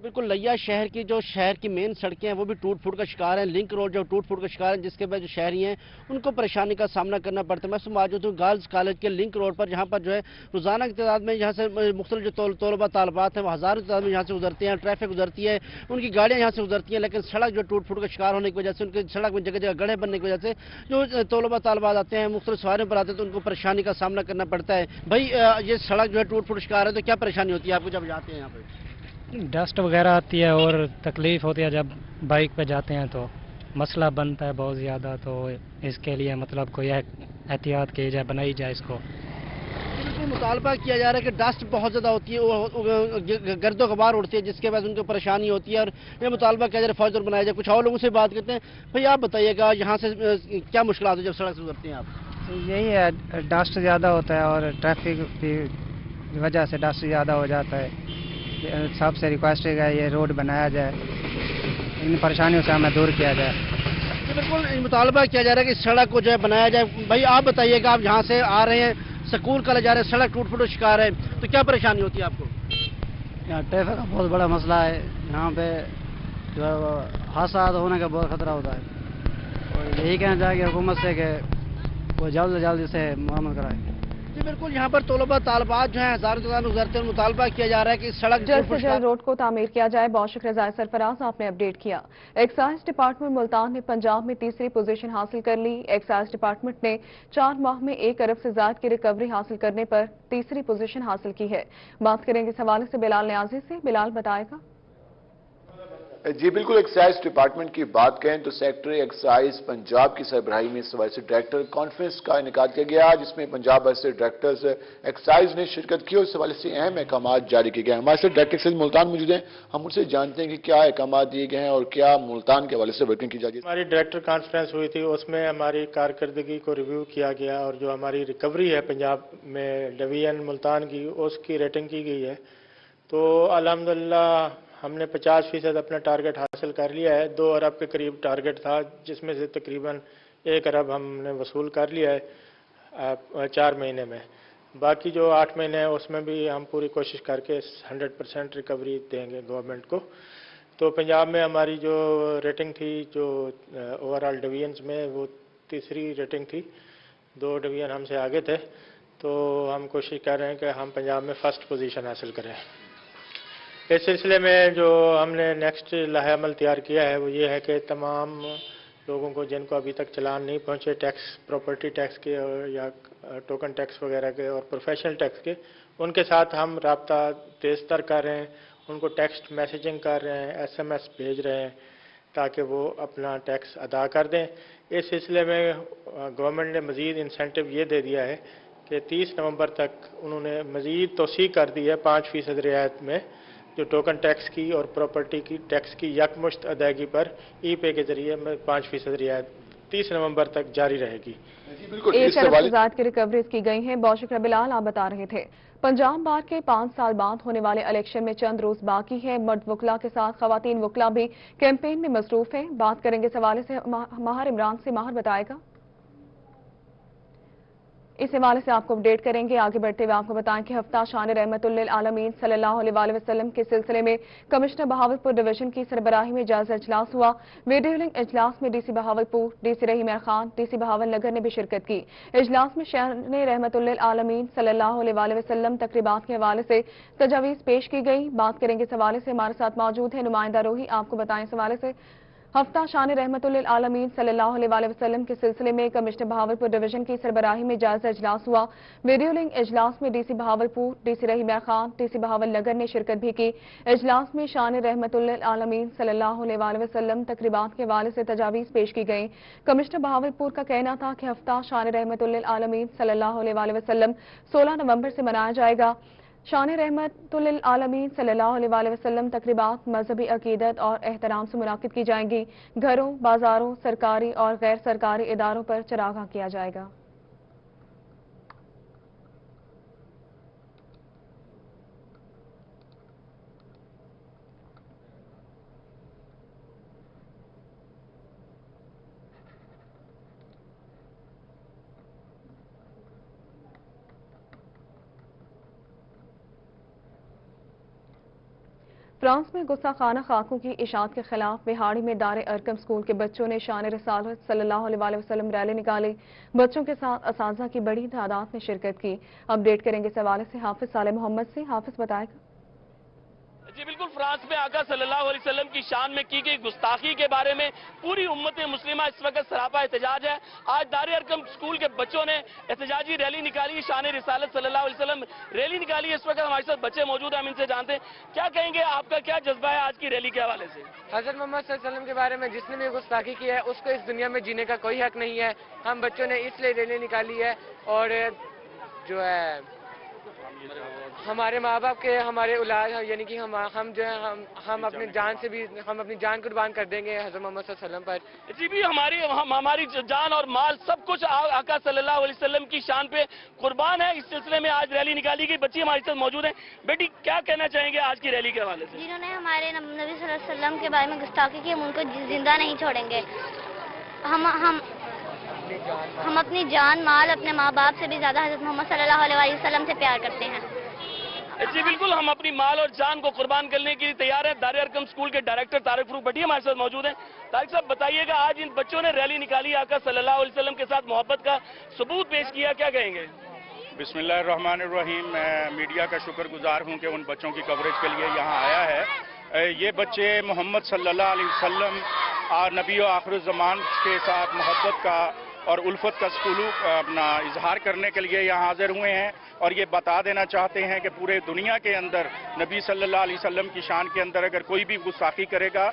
بالکل, لیا شہر کی جو شہر کی مین سڑکیں ہیں وہ بھی ٹوٹ پھوٹ کا شکار ہیں. لنک روڈ جو ٹوٹ پھوٹ کا شکار ہیں جس کے بعد جو شہری ہیں ان کو پریشانی کا سامنا کرنا پڑتا ہے. میں موجود ہوں گرلز کالج کے لنک روڈ پر, جہاں پر جو ہے روزانہ کی تعداد میں یہاں سے مختلف جو طلبہ طالبات ہیں وہ ہزاروں کی تعداد میں یہاں سے گزرتے ہیں. ٹریفک گزرتی ہے, ان کی گاڑیاں یہاں سے گزرتی ہیں, لیکن سڑک جو ٹوٹ پھوٹ کا شکار ہونے کی وجہ سے ان کی سڑک میں جگہ جگہ گڑھے بننے کی وجہ سے جو طلبہ طالبات آتے ہیں مختلف سواریوں پر آتے ہیں تو ان کو پریشانی کا سامنا کرنا پڑتا ہے. بھائی یہ سڑک جو ہے ٹوٹ پھوٹ شکار ہے تو کیا پریشانی ہوتی ہے آپ کو جب جاتے ہیں یہاں پہ؟ ڈسٹ وغیرہ آتی ہے اور تکلیف ہوتی ہے. جب بائک پہ جاتے ہیں تو مسئلہ بنتا ہے بہت زیادہ, تو اس کے لیے مطلب کوئی احتیاط کی جائے, بنائی جائے اس کو. مطالبہ کیا جا رہا ہے کہ ڈسٹ بہت زیادہ ہوتی ہے, وہ گرد و غبار اڑتی ہے جس کے بعد ان کو پریشانی ہوتی ہے اور یہ مطالبہ کیا جا رہا ہے فوج بنایا جائے. کچھ اور لوگوں سے بات کرتے ہیں. بھائی آپ بتائیے گا یہاں سے کیا مشکلات ہیں جب سڑک سے گزرتے ہیں آپ؟ یہی ہے ڈسٹ زیادہ ہوتا ہے اور ٹریفک کی وجہ سے ڈسٹ زیادہ ہو جاتا ہے. سب سے ریکویسٹ ہے یہ روڈ بنایا جائے, ان پریشانیوں سے ہمیں دور کیا جائے. بالکل مطالبہ کیا جا رہا ہے کہ سڑک کو جو ہے بنایا جائے. بھائی آپ بتائیے گا آپ یہاں سے آ رہے ہیں سکول کالج جا رہے ہیں, سڑک ٹوٹ پھوٹ شکار ہے تو کیا پریشانی ہوتی ہے آپ کو؟ یہاں ٹریفک کا بہت بڑا مسئلہ ہے. یہاں پہ جو ہے حادثات ہونے کا بہت خطرہ ہوتا ہے. اور یہی کہنا چاہیے حکومت سے کہ وہ جلد سے جلد اسے معامل کرائے. جی بالکل, یہاں پر طلبہ طالبات جو ہیں ہزاروں تعداد میں گزرتے ہیں, مطالبہ کیا جا رہا ہے کہ سڑک جلد سے جلد روڈ کو تعمیر کیا جائے. بہت شکریہ زاہد سرفراز, آپ نے اپڈیٹ کیا. ایکسائز ڈپارٹمنٹ ملتان نے پنجاب میں تیسری پوزیشن حاصل کر لی. ایکسائز ڈپارٹمنٹ نے 4 ماہ میں 1 ارب سے زائد کی ریکوری حاصل کرنے پر تیسری پوزیشن حاصل کی ہے. بات کریں گے اس حوالے سے بلال نیازی سے. بلال بتائے گا. جی بالکل، ایکسائز ڈپارٹمنٹ کی بات کریں تو سیکٹری ایکسائز پنجاب کی سربراہی میں اس حوالے سے ڈائریکٹر کانفرنس کا انعقاد کیا گیا، جس میں پنجاب بھر سے ڈائریکٹرز ایکسائز نے شرکت کی اور اس حوالے سے اہم احکامات جاری کیے گئے ہیں۔ ہمارے ساتھ ڈائریکٹر ایکسائز ملتان موجود ہیں، ہم ان سے جانتے ہیں کہ کیا احکامات دیے گئے ہیں اور کیا ملتان کے حوالے سے ورکنگ کی جا رہی ہے۔ ہماری ڈائریکٹر کانفرنس ہوئی تھی، اس میں ہماری کارکردگی کو ریویو کیا گیا اور جو ہماری ریکوری ہے پنجاب میں ڈویژن ملتان کی، اس کی ریٹنگ کی گئی ہے۔ تو الحمدللہ ہم نے 50% اپنا ٹارگٹ حاصل کر لیا ہے۔ 2 ارب کے قریب ٹارگٹ تھا، جس میں سے تقریباً 1 ارب ہم نے وصول کر لیا ہے 4 مہینے میں۔ باقی جو 8 مہینے ہیں اس میں بھی ہم پوری کوشش کر کے 100% ریکوری دیں گے گورنمنٹ کو۔ تو پنجاب میں ہماری جو ریٹنگ تھی جو اوورآل ڈویژنز میں، وہ تیسری ریٹنگ تھی، 2 ڈویژن ہم سے آگے تھے۔ تو ہم کوشش کر رہے ہیں کہ ہم پنجاب میں فرسٹ پوزیشن حاصل کریں۔ اس سلسلے میں جو ہم نے نیکسٹ لائحہ عمل تیار کیا ہے وہ یہ ہے کہ تمام لوگوں کو جن کو ابھی تک چلان نہیں پہنچے ٹیکس، پراپرٹی ٹیکس کے یا ٹوکن ٹیکس وغیرہ کے اور پروفیشنل ٹیکس کے، ان کے ساتھ ہم رابطہ تیز تر کر رہے ہیں، ان کو ٹیکسٹ میسیجنگ کر رہے ہیں، SMS بھیج رہے ہیں تاکہ وہ اپنا ٹیکس ادا کر دیں۔ اس سلسلے میں گورنمنٹ نے مزید انسینٹو یہ دے دیا ہے کہ 30 نومبر تک انہوں نے مزید توسیع کر دی ہے 5% رعایت میں، جو ٹوکن ٹیکس کی اور پراپرٹی کی ٹیکس کی یکمشت ادائیگی پر ای پے کے ذریعے 5% رعایت 30 نومبر تک جاری رہے گی۔ 1 ارب سے زائد کی ریکوریز کی گئی ہیں۔ باشکر بلال آپ بتا رہے تھے پنجاب بار کے 5 سال بعد ہونے والے الیکشن میں چند روز باقی ہے۔ مرد وکلا کے ساتھ خواتین وکلا بھی کیمپین میں مصروف ہیں۔ بات کریں گے اس حوالے سے ماہر عمران سے، ماہر بتائے گا اس حوالے سے آپ کو اپڈیٹ کریں گے۔ آگے بڑھتے ہوئے آپ کو بتائیں کہ ہفتہ شان رحمت للعالمین صلی اللہ علیہ وسلم کے سلسلے میں کمشنر بہاولپور ڈویژن کی سربراہی میں جائزہ اجلاس ہوا۔ ویڈیو لنک اجلاس میں DC بہاولپور، DC رحیم خان، DC بہاول نگر نے بھی شرکت کی۔ اجلاس میں شان رحمت للعالمین صلی اللہ علیہ وسلم تقریبات کے حوالے سے تجاویز پیش کی گئی۔ بات کریں گے اس حوالے سے، ہمارے ساتھ موجود ہے نمائندہ روحی، آپ کو بتائیں اس حوالے سے ہفتہ شان رحمت للعالمین صلی اللہ علیہ وسلم کے سلسلے میں کمشنر بہاولپور ڈویژن کی سربراہی میں جائزہ اجلاس ہوا۔ ویڈیو لنک اجلاس میں DC بہاولپور، DC رحیم خان، DC بہاول نگر نے شرکت بھی کی۔ اجلاس میں شان رحمت للعالمین صلی اللہ علیہ وسلم تقریبات کے حوالے سے تجاویز پیش کی گئیں۔ کمشنر بہاولپور کا کہنا تھا کہ ہفتہ شان رحمت للعالمین صلی اللہ علیہ وسلم 16 نومبر سے منایا جائے گا۔ شان رحمت للعالمین صلی اللہ علیہ وسلم تقریبات مذہبی عقیدت اور احترام سے منعقد کی جائیں گی۔ گھروں، بازاروں، سرکاری اور غیر سرکاری اداروں پر چراغاں کیا جائے گا۔ فرانس میں غصہ خانہ خاکوں کی اشاعت کے خلاف بہاڑی میں دار ارقم اسکول کے بچوں نے شان رسالت صلی اللہ علیہ وسلم ریلی نکالی۔ بچوں کے ساتھ اساتذہ کی بڑی تعداد میں شرکت کی۔ اپڈیٹ کریں گے اس حوالے سے حافظ صالح محمد سے، حافظ بتائے گا۔ جی بالکل، فرانس میں آقا صلی اللہ علیہ وسلم کی شان میں کی گئی گستاخی کے بارے میں پوری امت مسلمہ اس وقت سراپا احتجاج ہے۔ آج دار ارقم اسکول کے بچوں نے احتجاجی ریلی نکالی، شان رسالت صلی اللہ علیہ وسلم ریلی نکالی۔ اس وقت ہمارے ساتھ بچے موجود ہیں، ہم ان سے جانتے ہیں کیا کہیں گے، آپ کا کیا جذبہ ہے آج کی ریلی کے حوالے سے؟ حضرت محمد صلی اللہ علیہ وسلم کے بارے میں جس نے بھی گستاخی کی ہے اس کو اس دنیا میں جینے کا کوئی حق نہیں ہے۔ ہم بچوں نے اس لیے ریلی نکالی ہے اور جو ہے ہمارے ماں باپ کے، ہمارے اولاد یعنی کہ ہم جو ہے ہم اپنی جان سے بھی ہم اپنی جان قربان کر دیں گے حضرت محمد صلی اللہ علیہ وسلم پر۔ جی بھی ہماری جان اور مال سب کچھ آقا صلی اللہ علیہ وسلم کی شان پہ قربان ہے۔ اس سلسلے میں آج ریلی نکالی گئی، بچی ہمارے ساتھ موجود ہیں۔ بیٹی کیا کہنا چاہیں گے آج کی ریلی کے حوالے سے؟ جنہوں نے ہمارے نبی صلی اللہ علیہ وسلم کے بارے میں گستاخی کی ہم ان کو زندہ نہیں چھوڑیں گے۔ ہم اپنی جان مال اپنے ماں باپ سے بھی زیادہ حضرت محمد صلی اللہ علیہ وسلم سے پیار کرتے ہیں۔ جی بالکل، ہم اپنی مال اور جان کو قربان کرنے کے لیے تیار ہیں۔ دار ارقم اسکول کے ڈائریکٹر طارق فروخ بٹی ہمارے ساتھ موجود ہیں۔ طارق صاحب بتائیے گا، آج ان بچوں نے ریلی نکالی، آقا صلی اللہ علیہ وسلم کے ساتھ محبت کا ثبوت پیش کیا، کیا کہیں گے؟ بسم اللہ الرحمن الرحیم۔ میں میڈیا کا شکر گزار ہوں کہ ان بچوں کی کوریج کے لیے یہاں آیا ہے۔ یہ بچے محمد صلی اللہ علیہ وسلم اور نبی و آخر الزمان کے ساتھ محبت کا اور الفت کا سلوک اپنا اظہار کرنے کے لیے یہاں حاضر ہوئے ہیں، اور یہ بتا دینا چاہتے ہیں کہ پورے دنیا کے اندر نبی صلی اللہ علیہ وسلم کی شان کے اندر اگر کوئی بھی گستاخی کرے گا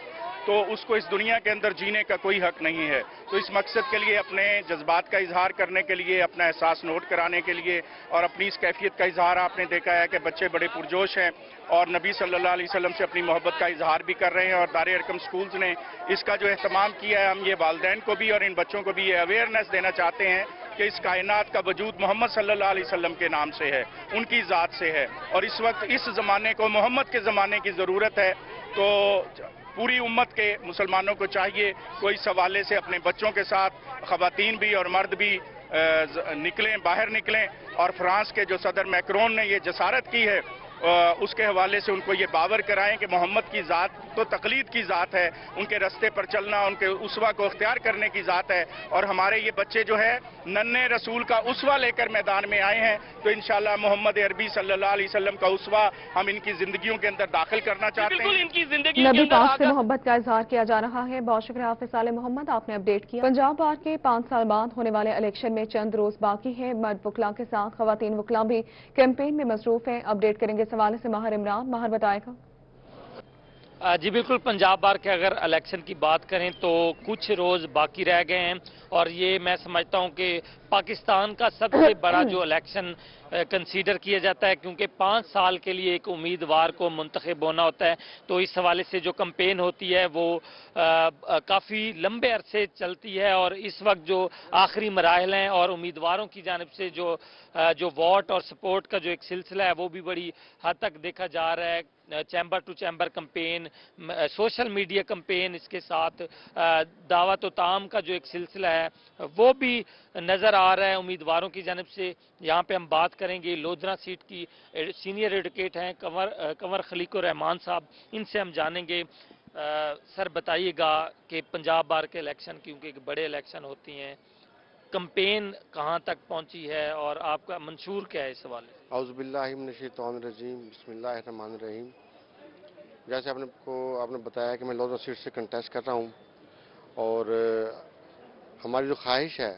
تو اس کو اس دنیا کے اندر جینے کا کوئی حق نہیں ہے۔ تو اس مقصد کے لیے اپنے جذبات کا اظہار کرنے کے لیے، اپنا احساس نوٹ کرانے کے لیے اور اپنی اس کیفیت کا اظہار آپ نے دیکھا ہے کہ بچے بڑے پرجوش ہیں اور نبی صلی اللہ علیہ وسلم سے اپنی محبت کا اظہار بھی کر رہے ہیں، اور دار ارقم سکولز نے اس کا جو اہتمام کیا ہے، ہم یہ والدین کو بھی اور ان بچوں کو بھی یہ اویئرنیس دینا چاہتے ہیں کہ اس کائنات کا وجود محمد صلی اللہ علیہ وسلم کے نام سے ہے، ان کی ذات سے ہے، اور اس وقت اس زمانے کو محمد کے زمانے کی ضرورت ہے۔ تو پوری امت کے مسلمانوں کو چاہیے کوئی اس حوالے سے اپنے بچوں کے ساتھ خواتین بھی اور مرد بھی باہر نکلیں، اور فرانس کے جو صدر میکرون نے یہ جسارت کی ہے اس کے حوالے سے ان کو یہ باور کرائیں کہ محمد کی ذات تو تقلید کی ذات ہے، ان کے رستے پر چلنا ان کے اسوہ کو اختیار کرنے کی ذات ہے، اور ہمارے یہ بچے جو ہے ننھے رسول کا اسوہ لے کر میدان میں آئے ہیں، تو انشاءاللہ محمد عربی صلی اللہ علیہ وسلم کا اسوہ ہم ان کی زندگیوں کے اندر داخل کرنا چاہتے ہیں۔ نبی پاک سے محبت کا اظہار کیا جا رہا ہے۔ بہت شکریہ حافظ صالح محمد، آپ نے اپڈیٹ کیا۔ پنجاب بار کے 5 سال بعد ہونے والے الیکشن میں چند روز باقی ہیں۔ مرد وکلاء کے ساتھ خواتین وکلاء بھی کیمپین میں مصروف ہیں۔ اپڈیٹ کریں گے اس حوالے سے ماہر عمران۔ ماہر بتائے گا۔ جی بالکل، پنجاب بار کے اگر الیکشن کی بات کریں تو کچھ روز باقی رہ گئے ہیں، اور یہ میں سمجھتا ہوں کہ پاکستان کا سب سے بڑا جو الیکشن کنسیڈر کیا جاتا ہے، کیونکہ 5 سال کے لیے ایک امیدوار کو منتخب ہونا ہوتا ہے، تو اس حوالے سے جو کمپین ہوتی ہے وہ کافی لمبے عرصے چلتی ہے، اور اس وقت جو آخری مراحل ہیں اور امیدواروں کی جانب سے جو ووٹ اور سپورٹ کا جو ایک سلسلہ ہے وہ بھی بڑی حد تک دیکھا جا رہا ہے۔ Chamber to chamber campaign, social media campaign, اس کے ساتھ دعوت و تعام کا جو ایک سلسلہ ہے وہ بھی نظر آ رہا ہے امیدواروں کی جانب سے۔ یہاں پہ ہم بات کریں گے لودھنا سیٹ کی سینئر ایڈوکیٹ ہیں کنور خلیق الرحمان صاحب، ان سے ہم جانیں گے۔ سر بتائیے گا کہ پنجاب بار کے الیکشن، کیونکہ ایک بڑے الیکشن ہوتی ہیں، کمپین کہاں تک پہنچی ہے اور آپ کا منشور کیا ہے اس حوالے سے؟ اعوذ باللہ من الشیطان الرجیم، بسم اللہ الرحمن الرحیم۔ جیسے آپ نے بتایا کہ میں لودھنا سیٹ سے کنٹیسٹ کر رہا ہوں، اور ہماری جو خواہش ہے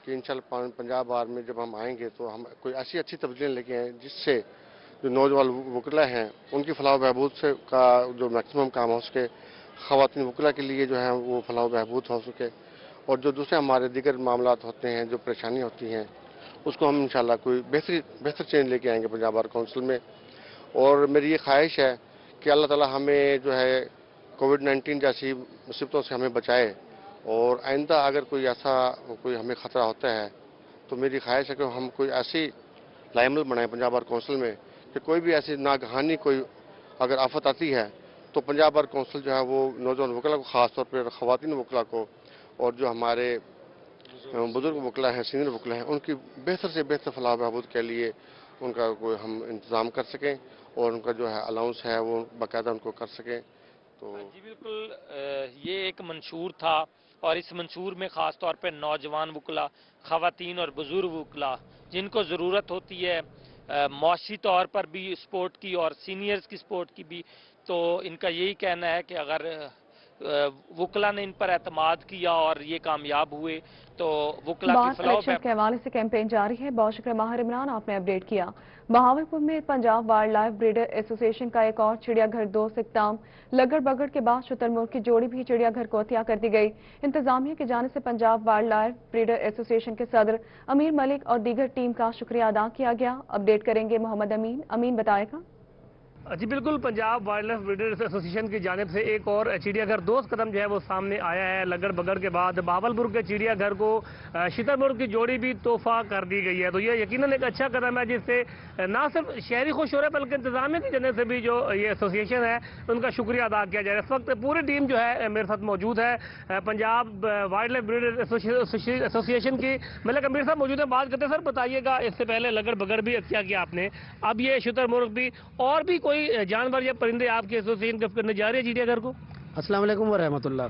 کہ انشاءاللہ پنجاب بار میں جب ہم آئیں گے تو ہم کوئی ایسی اچھی تبدیلیاں لے کے آئیں جس سے جو نوجوان وکلا ہیں ان کی فلاح و بہبود سے کا جو میکسیمم کام ہو سکے، خواتین وکلا کے لیے جو ہے وہ فلاح و بہبود ہو سکے، اور جو دوسرے ہمارے دیگر معاملات ہوتے ہیں، جو پریشانیاں ہوتی ہیں، اس کو ہم انشاءاللہ کوئی بہتر چینج لے کے آئیں گے پنجاب بار کونسل میں۔ اور میری یہ خواہش ہے کہ اللہ تعالی ہمیں جو ہے کووڈ-19 جیسی مصیبتوں سے ہمیں بچائے، اور آئندہ اگر کوئی ہمیں خطرہ ہوتا ہے تو میری خواہش ہے کہ ہم کوئی ایسی لائمل بنائیں پنجاب بار کونسل میں کہ کوئی بھی ایسی ناگہانی کوئی اگر آفت آتی ہے تو پنجاب بار کونسل جو ہے وہ نوجوان وکلا کو، خاص طور پر خواتین وکلا کو، اور جو ہمارے بزرگ وکلا ہیں، سینئر وکلا ہیں، ان کی بہتر سے بہتر فلاح و بہبود کے لیے ان کا کوئی ہم انتظام کر سکیں، اور ان کا جو ہے الاؤنس ہے وہ باقاعدہ ان کو کر سکیں۔ تو جی بالکل، یہ ایک منشور تھا، اور اس منشور میں خاص طور پہ نوجوان وکلا، خواتین اور بزرگ وکلا جن کو ضرورت ہوتی ہے معاشی طور پر بھی سپورٹ کی اور سینئرز کی سپورٹ کی بھی، تو ان کا یہی کہنا ہے کہ اگر وکلا نے ان پر اعتماد کیا اور یہ کامیاب ہوئے تو وکلا کی فلاح الیکشن کے حوالے سے کیمپین جاری ہے۔ بہت شکریہ ماہر عمران، آپ نے اپڈیٹ کیا۔ بہاولپور میں پنجاب وائلڈ لائف بریڈر ایسوسی ایشن کا ایک اور چڑیا گھر دوست اقدام، لگڑ بگڑ کے بعد شتر مرغ کی جوڑی بھی چڑیا گھر کو عطیہ کر دی گئی۔ انتظامیہ کی جانب سے پنجاب وائلڈ لائف بریڈر ایسوسی ایشن کے صدر امیر ملک اور دیگر ٹیم کا شکریہ ادا کیا گیا۔ اپڈیٹ کریں گے محمد امین بتائے گا۔ جی بالکل، پنجاب وائلڈ لائف بریڈرز ایسوسی ایشن کی جانب سے ایک اور چڑیا گھر دوست قدم جو ہے وہ سامنے آیا ہے۔ لگڑ بگڑ کے بعد بہاولپور کے چڑیا گھر کو شتر مرغ کی جوڑی بھی تحفہ کر دی گئی ہے، تو یہ یقیناً ایک اچھا قدم ہے جس سے نہ صرف شہری خوش ہو رہے ہیں بلکہ انتظامیہ کی جانب سے بھی جو یہ ایسوسی ایشن ہے ان کا شکریہ ادا کیا جا رہا ہے۔ اس وقت پوری ٹیم جو ہے میرے ساتھ موجود ہے پنجاب وائلڈ لائف بریڈرز ایسوسی ایشن کی۔ ملک امیر صاحب موجود ہیں، بات کرتے ہیں۔ سر بتائیے گا، اس سے پہلے لگڑ بگڑ بھی عطیہ کیا آپ نے، اب یہ شتر مرغ بھی، اور بھی کوئی جانور یا پرندے آپ کے ایسوسی ایشن کرنے جا رہے ہیں چڑیا گھر کو؟ السلام علیکم ورحمۃ اللہ۔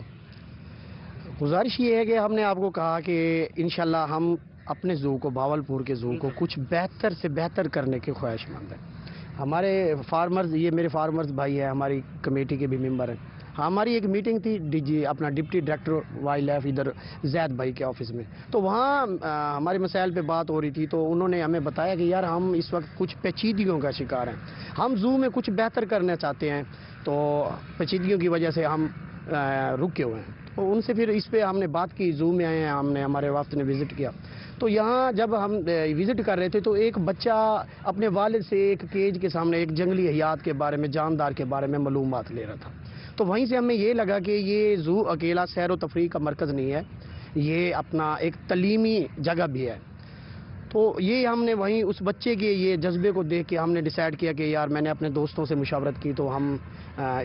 گزارش یہ ہے کہ ہم نے آپ کو کہا کہ انشاءاللہ ہم اپنے زو کو، بہاولپور کے زو کو کچھ بہتر سے بہتر کرنے کے خواہش مند ہیں۔ ہمارے فارمرز، یہ میرے فارمرز بھائی ہیں، ہماری کمیٹی کے بھی ممبر ہیں، हमारी एक मीटिंग थी डीजी अपना डिप्टी डायरेक्टर वाइल्ड लाइफ इधर जैद भाई के ऑफिस में, तो वहाँ हमारे मसाइल पे बात हो रही थी। तो उन्होंने हमें बताया कि यार हम इस वक्त कुछ पेचीदगियों का शिकार हैं, हम जू में कुछ बेहतर करना चाहते हैं, तो पेचीदगियों की वजह से हम रुके हुए हैं। तो उनसे फिर इस पे हमने बात की, जू में आए हैं, हमने हमारे वफ्द ने विज़िट किया। तो यहाँ जब हम विज़िट कर रहे थे तो एक बच्चा अपने वालिद से एक केज के सामने एक जंगली हयात के बारे में, जानदार के बारे में मालूमात ले रहा था। तो वहीं से हमें ये लगा कि ये जू अकेला सैर व तफरीह का मरकज़ नहीं है, ये अपना एक तलीमी जगह भी है। तो ये हमने वहीं उस बच्चे के ये जज्बे को देख के हमने डिसाइड किया कि यार, मैंने अपने दोस्तों से मुशावरत की तो हम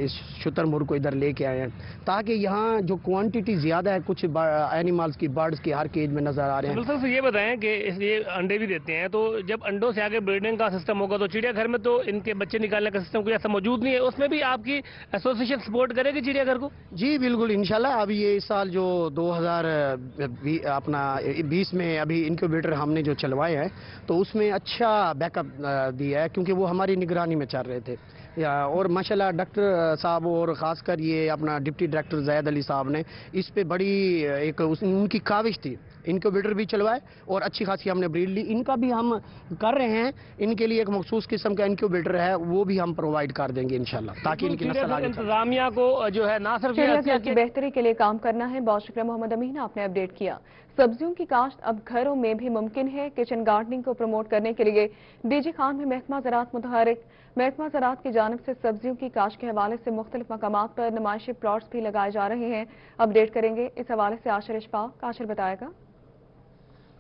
इस शुतुरमुर्ग को इधर लेके आए हैं, ताकि यहाँ जो क्वांटिटी ज़्यादा है कुछ एनिमल्स की, बर्ड्स की हर केज में नज़र आ रहे हैं। बिल्कुल सर, ये बताएं कि ये अंडे भी देते हैं, तो जब अंडों से आगे ब्रीडिंग का सिस्टम होगा तो चिड़ियाघर में तो इनके बच्चे निकालने का सिस्टम कोई ऐसा मौजूद नहीं है, उसमें भी आपकी एसोसिएशन सपोर्ट करेगी चिड़ियाघर को? जी बिल्कुल, इंशाल्लाह। अभी ये इस साल जो 2020 में अभी इनक्यूबेटर हमने जो चलवाए हैं तो उसमें अच्छा बैकअप दिया है, क्योंकि वो हमारी निगरानी में चल रहे थे। और माशाल्लाह डॉक्टर साहब और ख़ासकर ये अपना डिप्टी डायरेक्टर ज़ैद अली साहब ने इस पे बड़ी एक उनकी काविश थी, इनक्यूबेटर भी चलवाए और अच्छी खासी हमने ब्रीड ली। इनका भी हम कर रहे हैं, इनके लिए एक मखसूस किस्म का इनक्यूबेटर है, वो भी हम प्रोवाइड कर देंगे इंशाल्लाह, ताकि इनकी नस्ल आगे इंतजामिया को जो है ना सिर्फ की बेहतरी के लिए काम करना है। बहुत शुक्रिया मोहम्मद अमीन, आपने अपडेट किया। सब्जियों की काश्त अब घरों में भी मुमकिन है। किचन गार्डनिंग को प्रमोट करने के लिए डीजी खान में महकमा ज़राअत मुतहरिक। महकमा ज़राअत की जानिब से सब्जियों की काश्त के हवाले से मुख्तलिफ मकामात पर नुमाइशी प्लॉट्स भी लगाए जा रहे हैं। अपडेट करेंगे इस हवाले से आशिर इशफाक। आशिर बताएगा।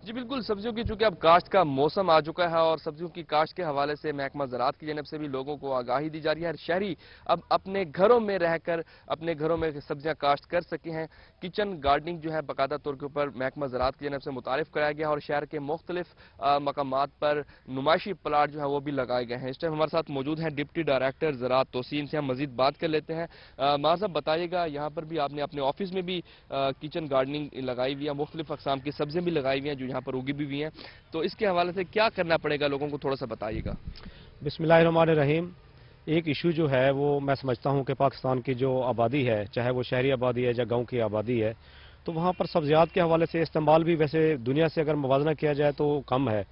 जी बिल्कुल, सब्जियों की चूंकि अब काश्त का मौसम आ चुका है और सब्जियों की काश्त के हवाले से महकमा ज़राअत की जानिब से भी लोगों को आगाही दी जा रही है। शहरी अब अपने घरों में रहकर अपने घरों में सब्जियां काश्त कर सके हैं। किचन गार्डनिंग जो है बाकायदा तौर के ऊपर महकमा ज़राअत की जानिब से मुतारिफ कराया गया और शहर के मुख्तलिफ मकामात पर नुमाइशी प्लाट जो है वो भी लगाए गए हैं। इस टाइम हमारे साथ मौजूद हैं डिप्टी डायरेक्टर ज़राअत तोसीन से हम मजीद बात कर लेते हैं। माज़ब बताइएगा, यहाँ पर भी आपने अपने ऑफिस में भी किचन गार्डनिंग लगाई हुई है, मुख्तलिफ अक़साम की सब्जियां भी लगाई हुई हैं जो यहाँ पर उगी भी हैं, तो इसके हवाले से क्या करना पड़ेगा लोगों को, थोड़ा सा बताइएगा। बिस्मिल्लाहिर्रहमानिर्रहीम। एक इशू जो है वो मैं समझता हूँ कि पाकिस्तान की जो आबादी है, चाहे वो शहरी आबादी है या गांव की आबादी है, तो वहाँ पर सब्जियात के हवाले से इस्तेमाल भी वैसे दुनिया से अगर मुवाजना किया जाए तो कम है।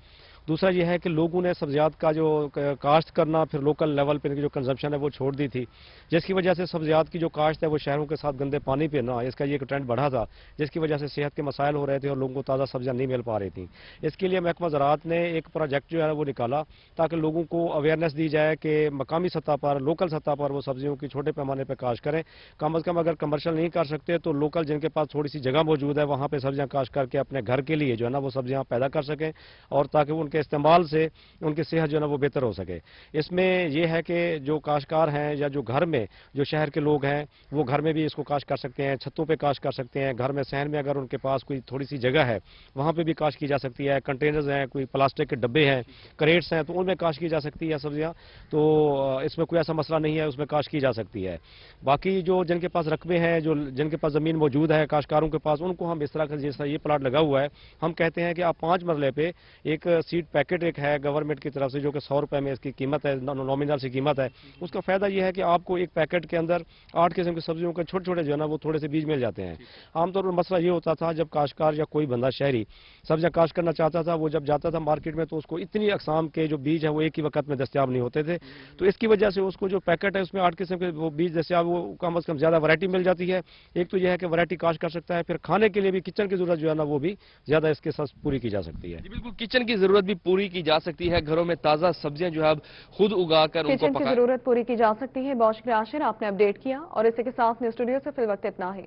दूसरा ये है कि लोगों ने सब्जियात का जो काश्त करना फिर लोकल लेवल पर जो कंजम्पशन है वो छोड़ दी थी, जिसकी वजह से सब्जियात की जो काश्त है वो शहरों के साथ गंदे पानी पे ना, इसका ये एक ट्रेंड बढ़ा था, जिसकी वजह से सेहत के मसाइल हो रहे थे और लोगों को ताज़ा सब्जियां नहीं मिल पा रही थी। इसके लिए महकमा ज़राअत ने एक प्रोजेक्ट जो है वो निकाला ताकि लोगों को अवेयरनेस दी जाए कि मकामी सतह पर, लोकल सतह पर वो सब्जियों की छोटे पैमाने पर काश्त करें। कम अज़ कम अगर कमर्शियल नहीं कर सकते तो लोकल जिनके पास थोड़ी सी जगह मौजूद है वहाँ पर सब्जियाँ काश्त करके अपने घर के लिए जो है ना वो सब्जियाँ पैदा कर सकें और ताकि उनके इस्तेमाल से उनकी सेहत जो है ना वो बेहतर हो सके। इसमें यह है कि जो काश्तकार हैं या जो घर में जो शहर के लोग हैं वो घर में भी इसको काश्त कर सकते हैं, छतों पे काश्त कर सकते हैं, घर में सहन में अगर उनके पास कोई थोड़ी सी जगह है वहाँ पे भी काश्त की जा सकती है। कंटेनर्स हैं, कोई प्लास्टिक के डब्बे हैं, क्रेट्स हैं, तो उनमें काश्त की जा सकती है सब्जियाँ, तो इसमें कोई ऐसा मसला नहीं है, उसमें काश्त की जा सकती है। बाकी जो जिनके पास रकबे हैं, जो जिनके पास ज़मीन मौजूद है काश्तकारों के पास, उनको हम इस तरह का जैसा ये प्लाट लगा हुआ है, हम कहते हैं कि आप 5 मरले पे एक सीड पैकेट एक है गवर्नमेंट की तरफ से जो कि 100 रुपए में इसकी कीमत है, नॉमिनल सी कीमत है। उसका फायदा ये है कि आपको एक पैकेट के अंदर 8 किस्म की सब्जियों के छोटे छोटे जो है ना वो थोड़े से बीज मिल जाते हैं। आमतौर पर मसला ये होता था जब काश्तकार या कोई बंदा शहरी सब्जियां काश्त करना चाहता था, वो जब जाता था मार्केट में तो उसको इतनी अकसाम के जो बीज है वो एक ही वक्त में दस्तियाब नहीं होते थे, तो इसकी वजह से उसको जो पैकेट है उसमें 8 किस्म के वो बीज दस्तियाब, वो कम अज़ कम ज़्यादा वैरायटी मिल जाती है। एक तो यह है कि वैरायटी काश्त कर सकता है, फिर खाने के लिए भी किचन की जरूरत जो है ना वो भी ज़्यादा इसके साथ पूरी की जा सकती है। बिल्कुल, किचन की जरूरत भी पूरी की जा सकती है, घरों में ताज़ा सब्जियां जो है अब खुद उगाकर उनको किचन की जरूरत पूरी की जा सकती है। बहुत शुक्रिया आशिर, आपने अपडेट किया और इसी के साथ न्यूज़ स्टूडियो से फिल वक्त इतना ही।